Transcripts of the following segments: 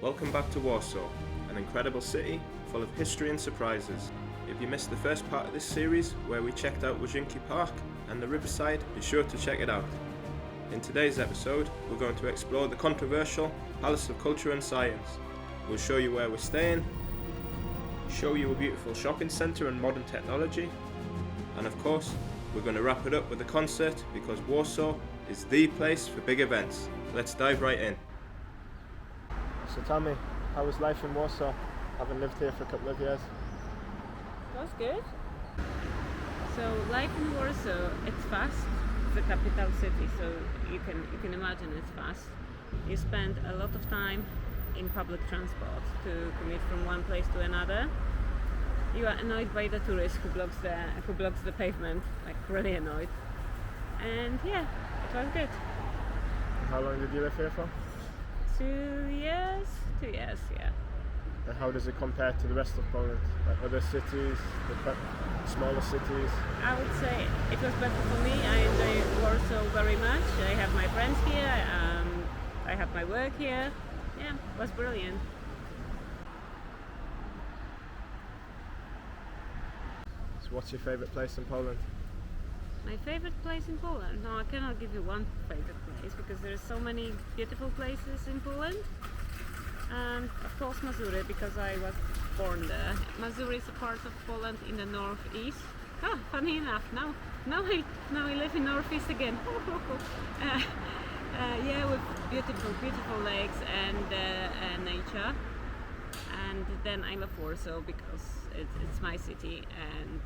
Welcome back to Warsaw, an incredible city full of history and surprises. If you missed the first part of this series where we checked out Łazienki Park and the riverside, be sure to check it out. In today's episode, we're going to explore the controversial Palace of Culture and Science. We'll show you where we're staying, show you a beautiful shopping centre and modern technology, and of course, we're going to wrap it up with a concert because Warsaw is the place for big events. Let's dive right in. So tell me, how was life in Warsaw, having lived here for a couple of years? That's good. So life in Warsaw, it's fast. It's the capital city, so you can imagine it's fast. You spend a lot of time in public transport to commute from one place to another. You are annoyed by the tourist who blocks the pavement, like really annoyed. And yeah, it was good. And how long did you live here for? 2 years, yeah. And how does it compare to the rest of Poland? Like other cities, smaller cities? I would say it was better for me. I enjoy Warsaw very much. I have my friends here. I have my work here. Yeah, it was brilliant. So what's your favourite place in Poland? My favorite place in Poland? No, I cannot give you one favorite place because there are so many beautiful places in Poland. Of course Mazury, because I was born there. Mazury is a part of Poland in the northeast. Funny enough, now I live in northeast again. Yeah, with beautiful lakes and nature. And then I love Warsaw because it's my city, and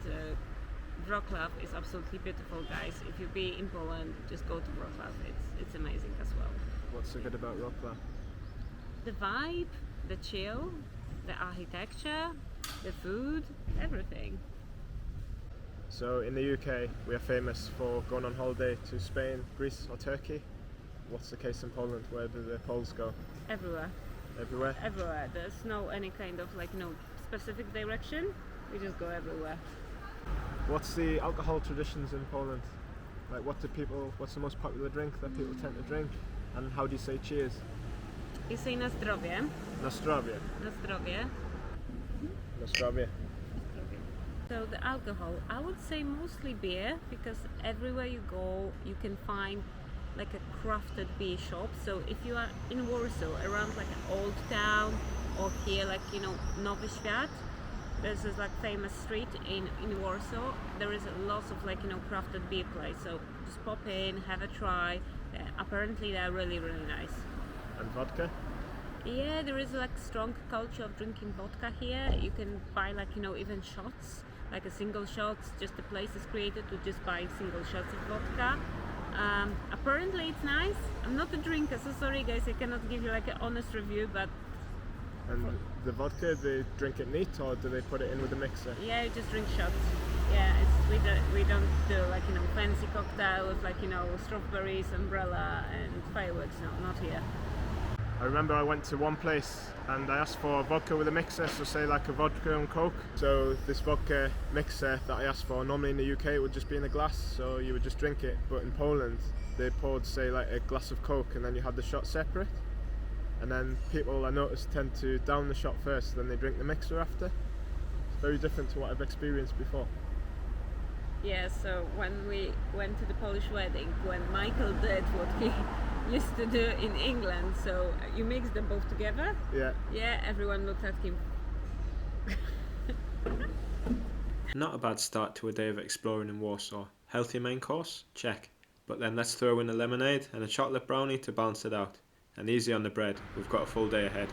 Wrocław is absolutely beautiful, guys. If you be in Poland, just go to Wrocław. It's amazing as well. What's so good about Wrocław? The vibe, the chill, the architecture, the food, everything. So in the UK, we are famous for going on holiday to Spain, Greece or Turkey. What's the case in Poland? Where do the Poles go? Everywhere. Everywhere? Everywhere. There's no any kind of specific direction. We just go everywhere. What's the alcohol traditions in Poland? Like what's the most popular drink that people tend to drink? And how do you say cheers? You say na zdrowie. Na zdrowie. Na zdrowie. Na zdrowie. So the alcohol, I would say mostly beer, because everywhere you go you can find like a crafted beer shop. So if you are in Warsaw, around like an old town, or here Nowy Świat, there's this famous street in Warsaw. There is lots of crafted beer place. So just pop in, have a try. Apparently they're really nice. And vodka? Yeah, there is strong culture of drinking vodka here. You can buy even shots, like a single shots. Just the place is created to just buy single shots of vodka. Apparently it's nice. I'm not a drinker, so sorry guys, I cannot give you an honest review, but... And the vodka, they drink it neat, or do they put it in with a mixer? Yeah, you just drink shots. Yeah, we don't do fancy cocktail with strawberries, umbrella and fireworks. No, not here. I remember I went to one place and I asked for vodka with a mixer, so say like a vodka and coke. So this vodka mixer that I asked for, normally in the UK it would just be in a glass, so you would just drink it. But in Poland, they poured say like a glass of coke and then you had the shot separate. And then people, I noticed, tend to down the shot first, then they drink the mixer after. It's very different to what I've experienced before. Yeah, so when we went to the Polish wedding, when Michael did what he used to do in England, so you mix them both together. Yeah, everyone looked at him. Not a bad start to a day of exploring in Warsaw. Healthy main course? Check. But then let's throw in a lemonade and a chocolate brownie to balance it out. And easy on the bread, we've got a full day ahead.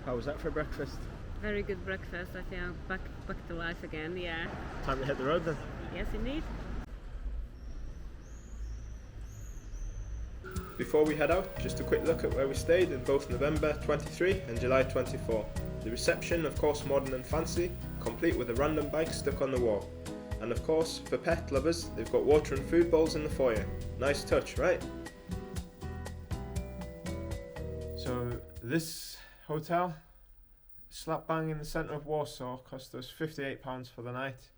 How was that for breakfast? Very good breakfast. I feel back to life again, yeah. Time to hit the road then. Yes, indeed. Before we head out, just a quick look at where we stayed in both November 23 and July 24. The reception, of course, modern and fancy, complete with a random bike stuck on the wall. And of course, for pet lovers, they've got water and food bowls in the foyer. Nice touch, right? So this hotel, slap bang in the centre of Warsaw, cost us £58 for the night,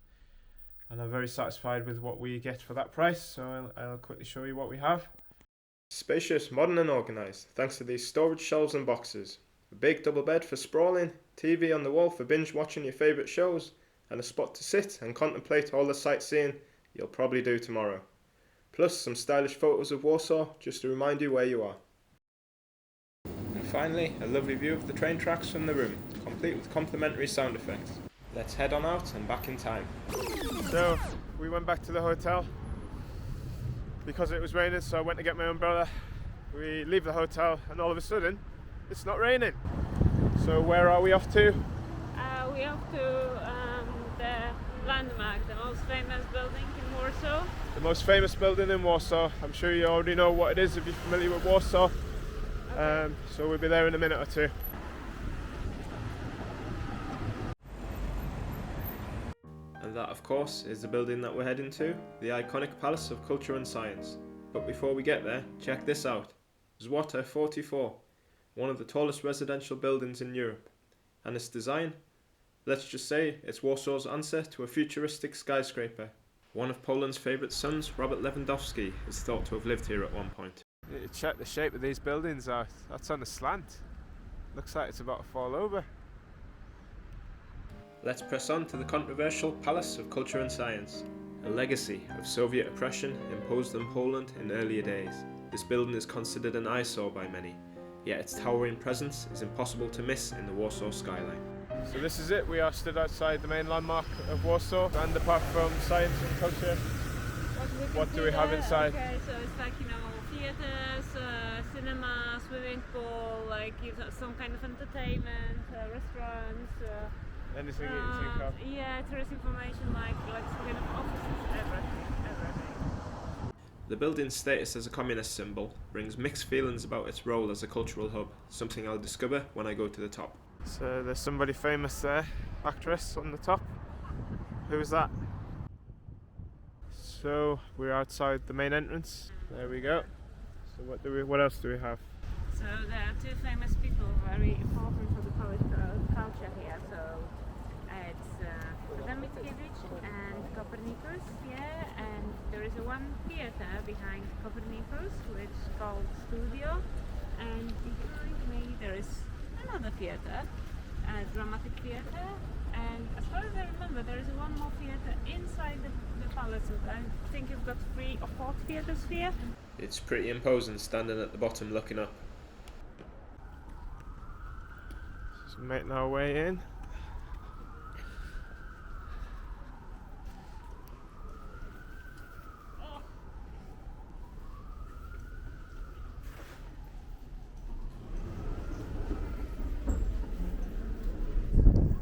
and I'm very satisfied with what we get for that price, so I'll quickly show you what we have. Spacious, modern and organised, thanks to these storage shelves and boxes. A big double bed for sprawling, TV on the wall for binge watching your favourite shows, and a spot to sit and contemplate all the sightseeing you'll probably do tomorrow. Plus some stylish photos of Warsaw just to remind you where you are. And finally, a lovely view of the train tracks from the room, complete with complimentary sound effects. Let's head on out and back in time. So we went back to the hotel because it was raining, so I went to get my umbrella. We leave the hotel and all of a sudden it's not raining. So where are we off to? We off to the landmark, the most famous building in Warsaw. The most famous building in Warsaw. I'm sure you already know what it is if you're familiar with Warsaw. Okay. So we'll be there in a minute or two. And that, of course, is the building that we're heading to, the iconic Palace of Culture and Science. But before we get there, check this out. Złote 44, one of the tallest residential buildings in Europe. And its design? Let's just say it's Warsaw's answer to a futuristic skyscraper. One of Poland's favourite sons, Robert Lewandowski, is thought to have lived here at one point. Check the shape of these buildings out. That's on a slant. Looks like it's about to fall over. Let's press on to the controversial Palace of Culture and Science, a legacy of Soviet oppression imposed on Poland in earlier days. This building is considered an eyesore by many, yet its towering presence is impossible to miss in the Warsaw skyline. So this is it. We are stood outside the main landmark of Warsaw, and apart from science and culture, what do we have inside? Okay, so it's like, theaters, cinema, swimming pool, like some kind of entertainment, restaurants. Anything you can think of? Yeah, tourist information, like some kind of offices, everything. The building's status as a communist symbol brings mixed feelings about its role as a cultural hub, something I'll discover when I go to the top. So there's somebody famous there, actress on the top. Who is that? So we're outside the main entrance. There we go. So what else do we have? So there are two famous people very important for the Polish culture here. So it's Mickiewicz and Copernicus, yeah, and there is one theater behind Copernicus which is called Studio, and behind me there is another theater, a dramatic theater, and as far as I remember there is one more theater inside the palace. I think you've got 3 or 4 theaters here. It's pretty imposing standing at the bottom looking up. Just making our way in.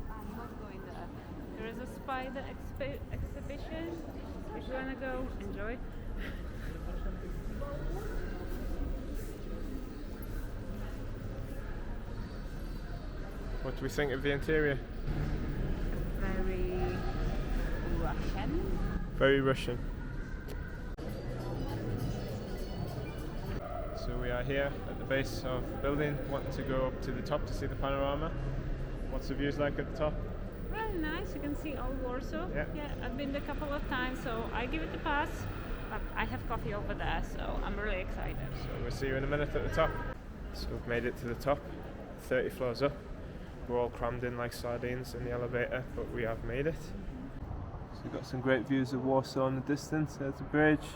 I'm not going there. There is a spider exhibition. If you want to go, enjoy. What do we think of the interior? Very Russian. Very Russian. So we are here at the base of the building, wanting to go up to the top to see the panorama. What's the views like at the top? Really nice. You can see all Warsaw. Yeah. I've been there a couple of times, so I give it a pass. But I have coffee over there, so I'm really excited. So we'll see you in a minute at the top. So we've made it to the top, 30 floors up. We're all crammed in like sardines in the elevator, but we have made it. So we've got some great views of Warsaw in the distance. There's the bridge.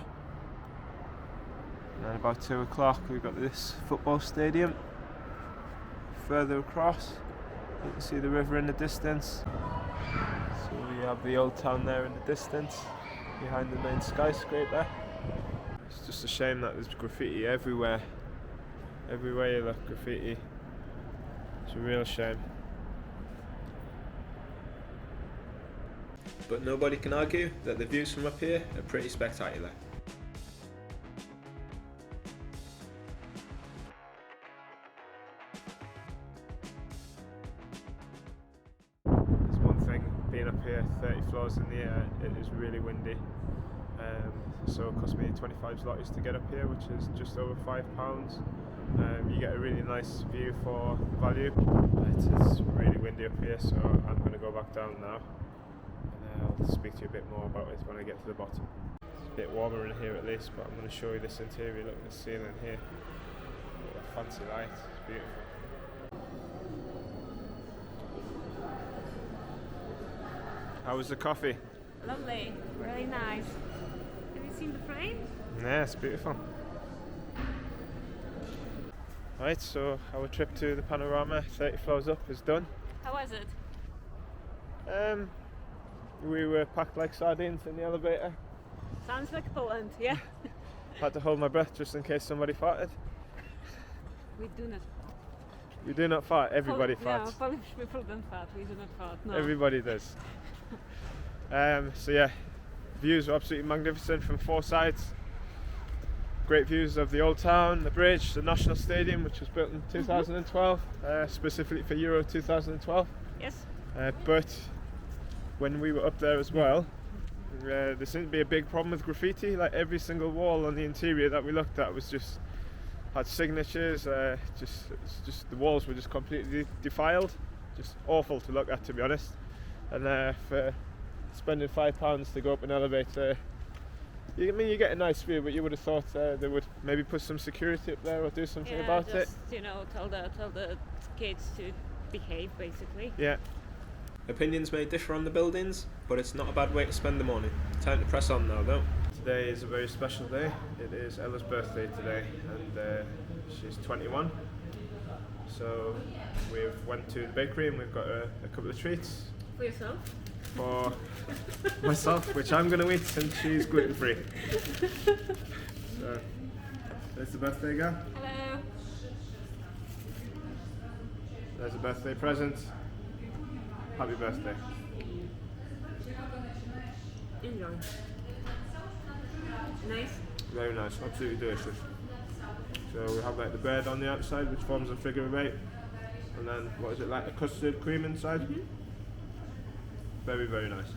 And then about 2 o'clock we've got this football stadium. Further across you can see the river in the distance. So we have the old town there in the distance, behind the main skyscraper. It's just a shame that there's graffiti everywhere. Everywhere you look, graffiti. It's a real shame. But nobody can argue that the views from up here are pretty spectacular. There's one thing, being up here 30 floors in the air, it is really windy. So it cost me 25 zlotys to get up here, which is just over £5. You get a really nice view for value. It's really windy up here, so I'm going to go back down now. And I'll speak to you a bit more about it when I get to the bottom. It's a bit warmer in here at least, but I'm going to show you this interior. Look at the ceiling here. What a fancy light, it's beautiful. How was the coffee? Lovely, really nice. Have you seen the frame? Yeah, it's beautiful. Right, so our trip to the Panorama, 30 floors up, is done. How was it? We were packed like sardines in the elevator. Sounds like Poland, yeah? Had to hold my breath just in case somebody farted. We do not. We do not fart, everybody farts. No, Polish people don't fart, we do not fart, no. Everybody does. So yeah, views were absolutely magnificent from 4 sides. Great views of the old town, the bridge, the National Stadium, which was built in 2012, specifically for Euro 2012. Yes. But when we were up there as well, there seemed to be a big problem with graffiti. Like every single wall on the interior that we looked at was had signatures. Just the walls were just completely defiled. Just awful to look at, to be honest. And for spending £5 to go up an elevator, you get a nice view, but you would have thought they would maybe put some security up there or do something about it. You know, tell the kids to behave, basically. Yeah. Opinions may differ on the buildings, but it's not a bad way to spend the morning. Time to press on now, though. Today is a very special day. It is Ella's birthday today, and she's 21. So we've went to the bakery and we've got a couple of treats. For yourself? For myself, which I'm going to eat since she's gluten free. So there's the birthday girl. Hello. There's a birthday present. Happy birthday. Enjoy. Nice? Very nice, absolutely delicious. So we have like the bread on the outside, which forms a figure of 8, and then what is it, like a custard cream inside? Very, very nice.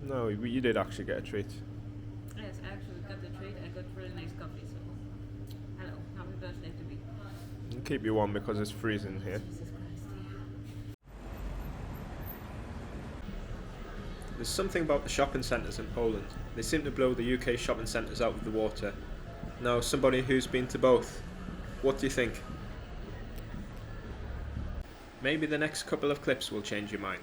No, you did actually get a treat. Yes, I actually got the treat. I got really nice coffee, so hello, happy birthday to me. I'll keep you warm because it's freezing here. Jesus Christ, yeah. There's something about the shopping centres in Poland. They seem to blow the UK shopping centres out of the water. Now, somebody who's been to both, what do you think? Maybe the next couple of clips will change your mind.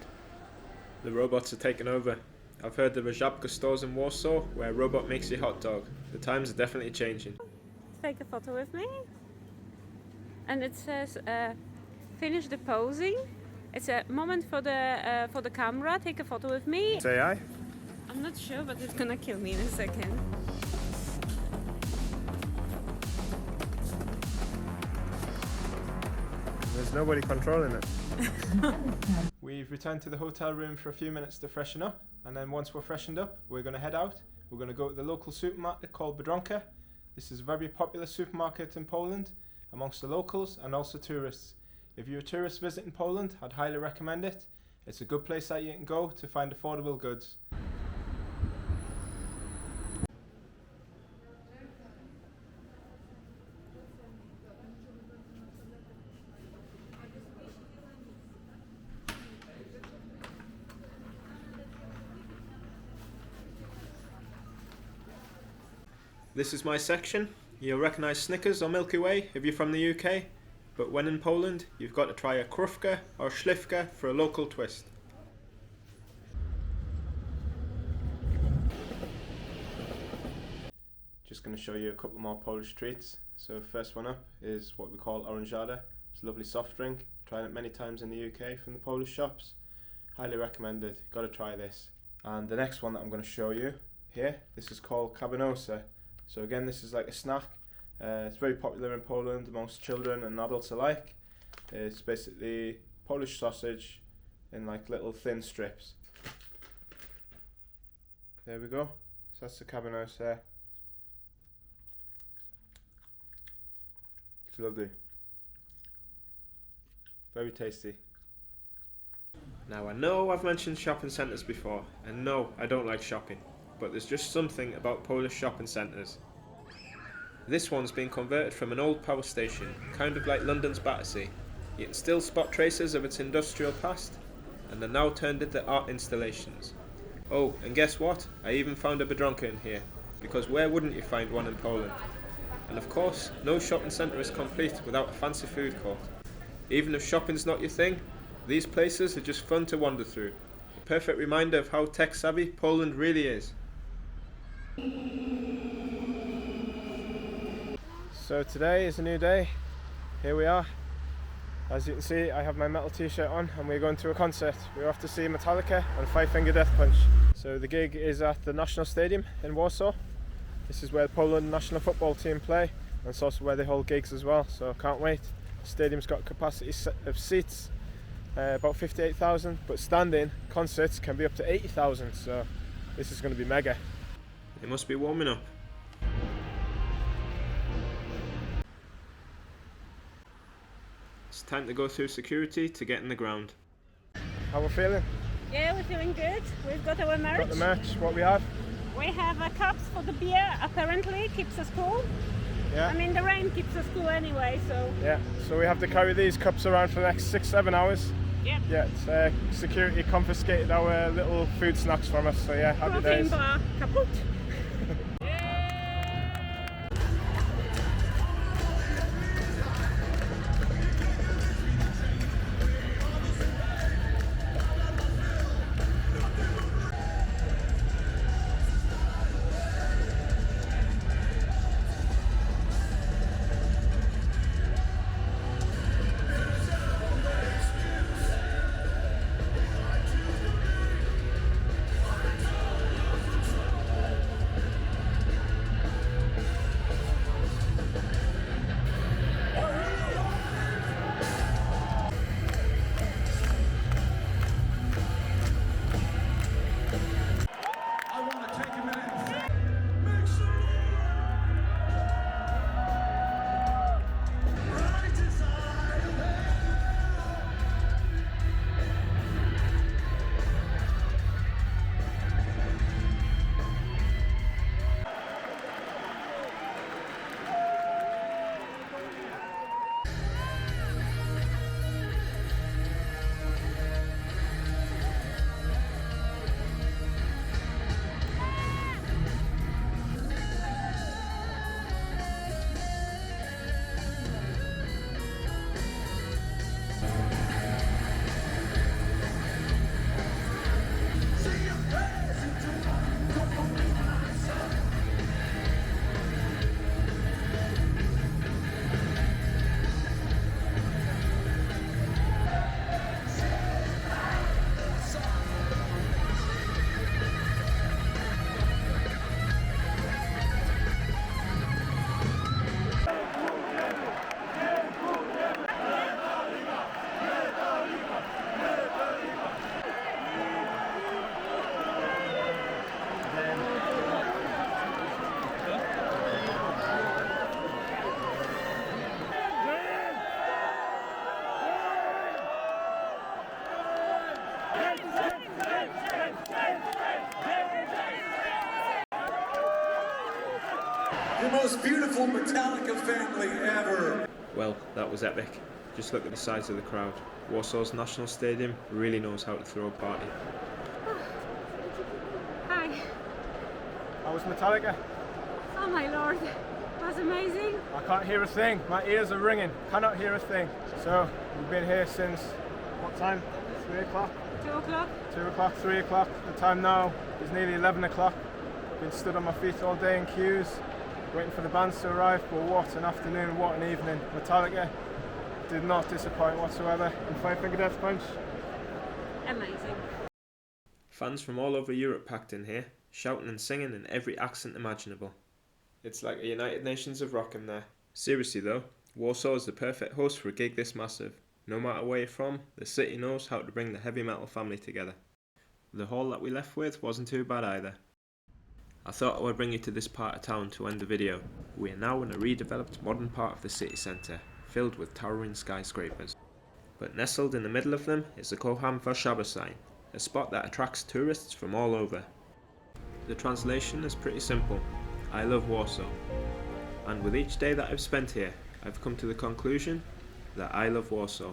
The robots are taking over. I've heard there are Żabka stores in Warsaw where a robot makes your hot dog. The times are definitely changing. Take a photo with me. And it says, finish the posing. It's a moment for the camera. Take a photo with me. Say aye. I'm not sure, but it's gonna kill me in a second. There's nobody controlling it. We've returned to the hotel room for a few minutes to freshen up, and then once we're freshened up, we're going to head out. We're going to go to the local supermarket called Biedronka. This is a very popular supermarket in Poland amongst the locals and also tourists. If you're a tourist visiting Poland, I'd highly recommend it. It's a good place that you can go to find affordable goods. This is my section. You'll recognise Snickers or Milky Way if you're from the UK, but when in Poland, you've got to try a krówka or śliwka for a local twist. Just going to show you a couple more Polish treats. So first one up is what we call oranżada. It's a lovely soft drink. Tried it many times in the UK from the Polish shops. Highly recommended. Got to try this. And the next one that I'm going to show you here, this is called kabanosa. So again, this is like a snack. It's very popular in Poland amongst children and adults alike. It's basically Polish sausage in like little thin strips. There we go. So that's the kabanosa. It's lovely. Very tasty. Now I know I've mentioned shopping centres before, and no, I don't like shopping, but there's just something about Polish shopping centres. This one's been converted from an old power station, kind of like London's Battersea. You can still spot traces of its industrial past, and they're now turned into art installations. Oh, and guess what? I even found a Biedronka in here, because where wouldn't you find one in Poland? And of course, no shopping centre is complete without a fancy food court. Even if shopping's not your thing, these places are just fun to wander through. Perfect reminder of how tech savvy Poland really is. So today is a new day. Here we are. As you can see, I have my metal t-shirt on and we're going to a concert. We're off to see Metallica and Five Finger Death Punch. So the gig is at the National Stadium in Warsaw. This is where the Poland national football team play, and it's also where they hold gigs as well, so can't wait. The stadium's got capacity of seats, about 58,000, but standing concerts can be up to 80,000, so this is going to be mega. They must be warming up. It's time to go through security to get in the ground. How we feeling? Yeah, we're feeling good. We've got our merch. Got the merch, what we have? We have cups for the beer, apparently keeps us cool. Yeah. I mean, the rain keeps us cool anyway, so... Yeah, so we have to carry these cups around for the next 6-7 hours. Yep. Yeah, security confiscated our little food snacks from us, so yeah, happy days. Protein bar kaput. The most beautiful Metallica family ever. Well, that was epic. Just look at the size of the crowd. Warsaw's national stadium really knows how to throw a party. Hi. How was Metallica? Oh my lord, that's amazing. I can't hear a thing. My ears are ringing. Cannot hear a thing. So we've been here since what time? 3 o'clock? 2 o'clock? 2 o'clock, 3 o'clock. The time now is nearly 11 o'clock. Been stood on my feet all day in queues, waiting for the bands to arrive. But what an afternoon, what an evening. Metallica did not disappoint whatsoever. And Five Finger Death Punch. Amazing. Fans from all over Europe packed in here, shouting and singing in every accent imaginable. It's like a United Nations of rock in there. Seriously though, Warsaw is the perfect host for a gig this massive. No matter where you're from, the city knows how to bring the heavy metal family together. The hall that we left with wasn't too bad either. I thought I would bring you to this part of town to end the video. We are now in a redeveloped modern part of the city centre, filled with towering skyscrapers. But nestled in the middle of them is the Kocham Warszawe sign, a spot that attracts tourists from all over. The translation is pretty simple: I love Warsaw. And with each day that I've spent here, I've come to the conclusion that I love Warsaw.